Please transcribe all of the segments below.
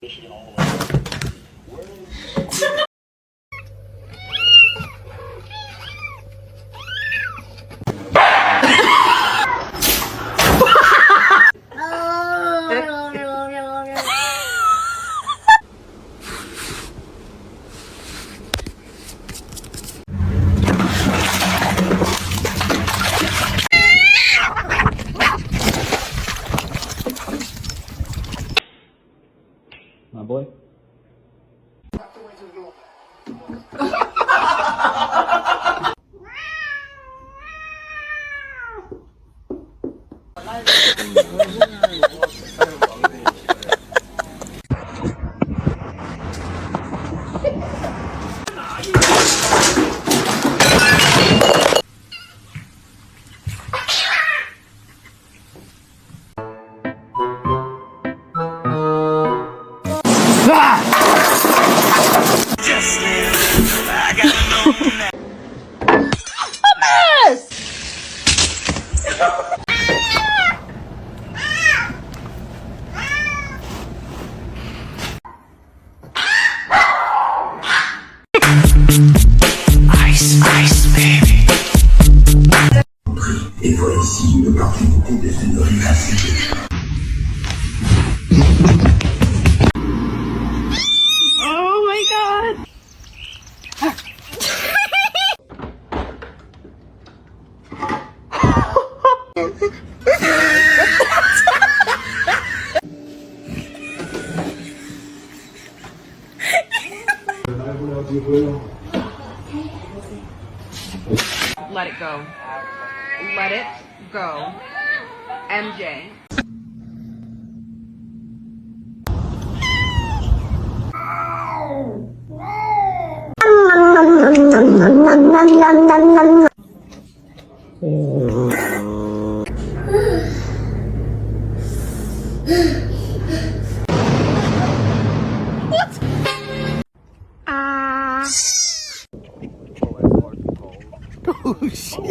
My boy. Et voici une opportunité de se nourrir ainsi. Oh my god! Let it go. Let it go. MJ. Oh shit.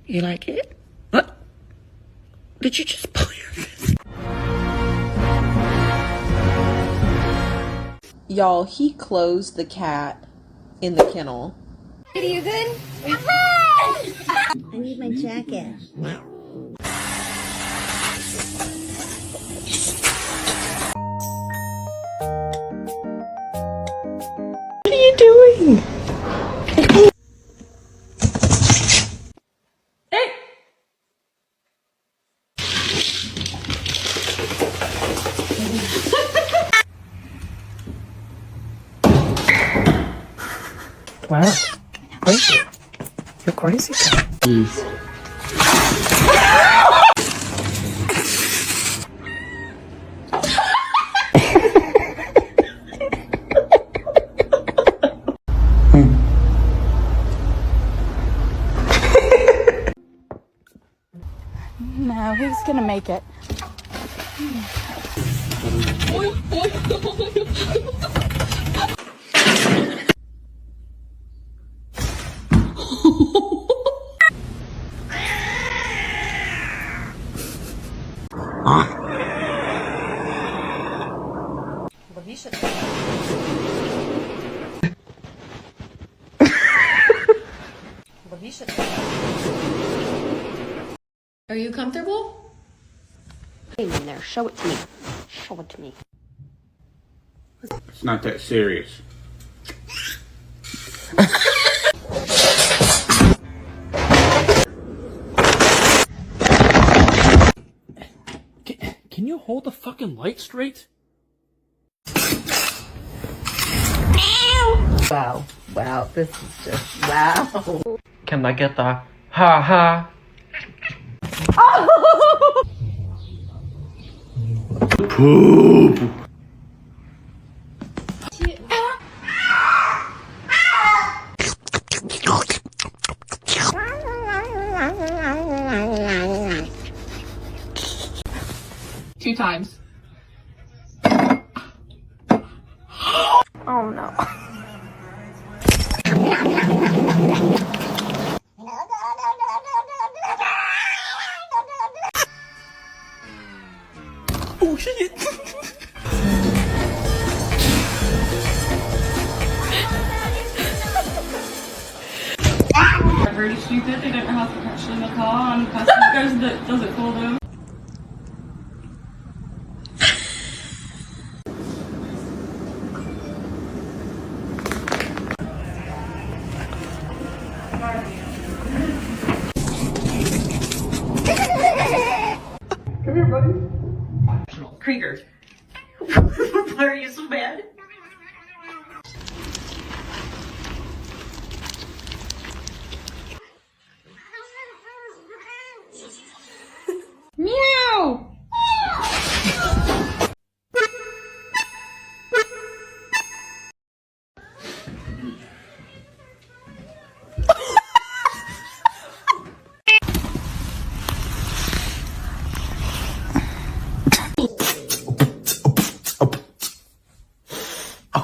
You like it? What? Did you just pull your fist? Y'all, he closed the cat in the kennel. Are you good? I need my jacket. What are you doing? Wow. Crazy. You're crazy. Jeez. No, he's gonna make it. Are you comfortable? Hey, in there, show it to me. Show it to me. It's not that serious. Can you hold the fucking light straight? Wow. Wow. This is just wow. Can I get the ha ha? Poop! Two times. Oh no. Oh shit! They're very stupid. They don't know how to catch in the car, and the person that does it for them. Come here, buddy. Krieger. Why are you so bad? Meow!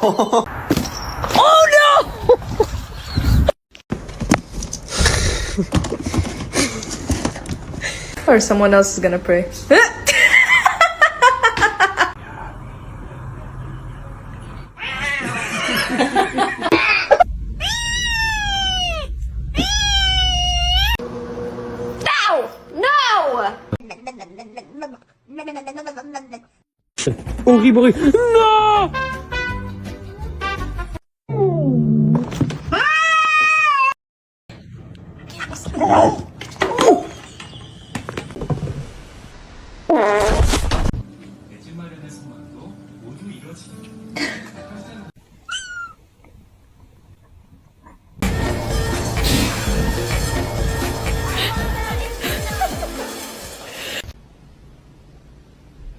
Oh no! Or someone else is gonna pray. No! No! Horrible. No!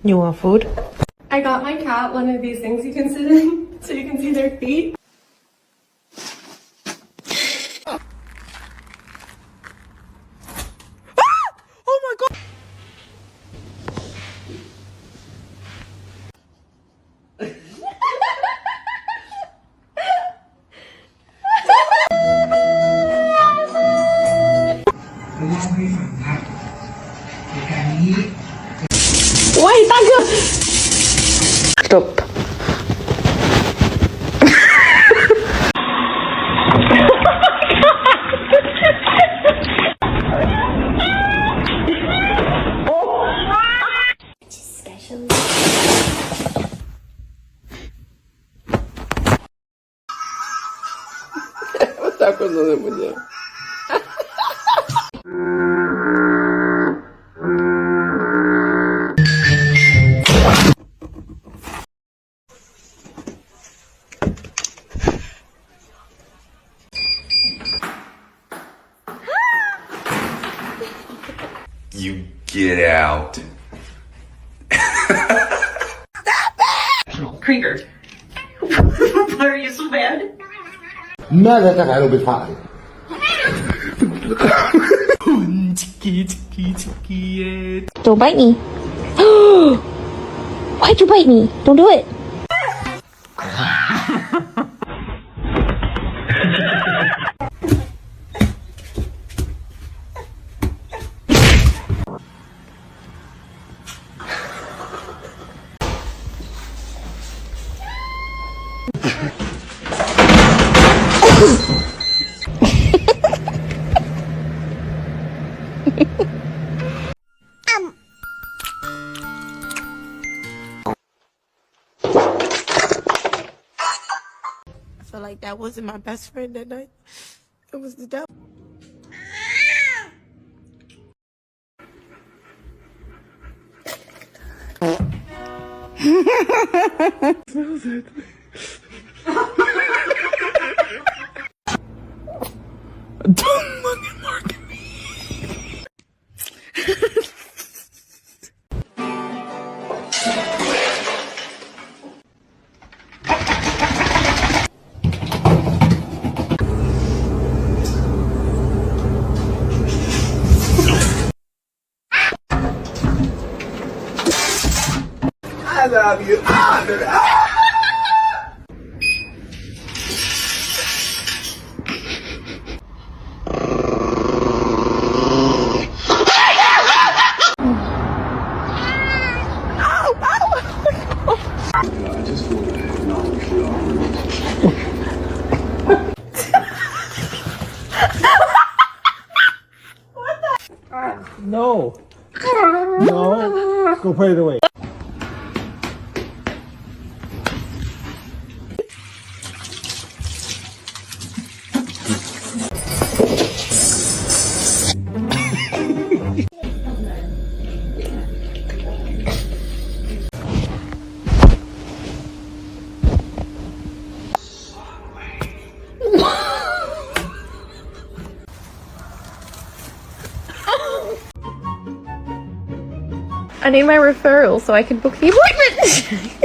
You want food? I got my cat one of these things you can sit in so you can see their feet. Oh my god! Wait, tayo! Stop. Está acordando de mulher. You get out. Krieger. Why are you so bad? ماذا تفعل بالفعل؟ Don't bite me. Why'd you bite me? Don't do it. I feel like that wasn't my best friend that night. It was the devil. Smells it. Don't fucking mark at me. I love you. Go put it away. I need my referral so I can book the appointment.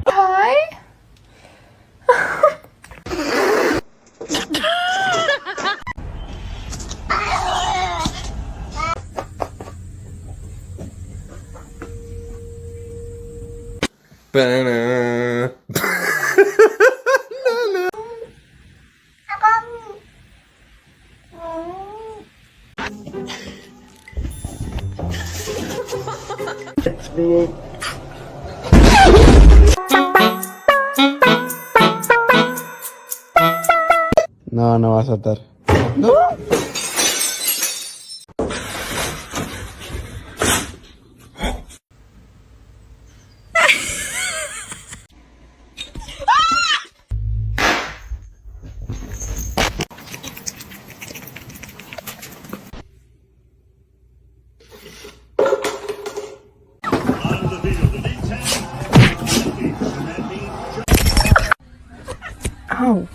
Hi. Banana. No, no va a saltar. No. Ow.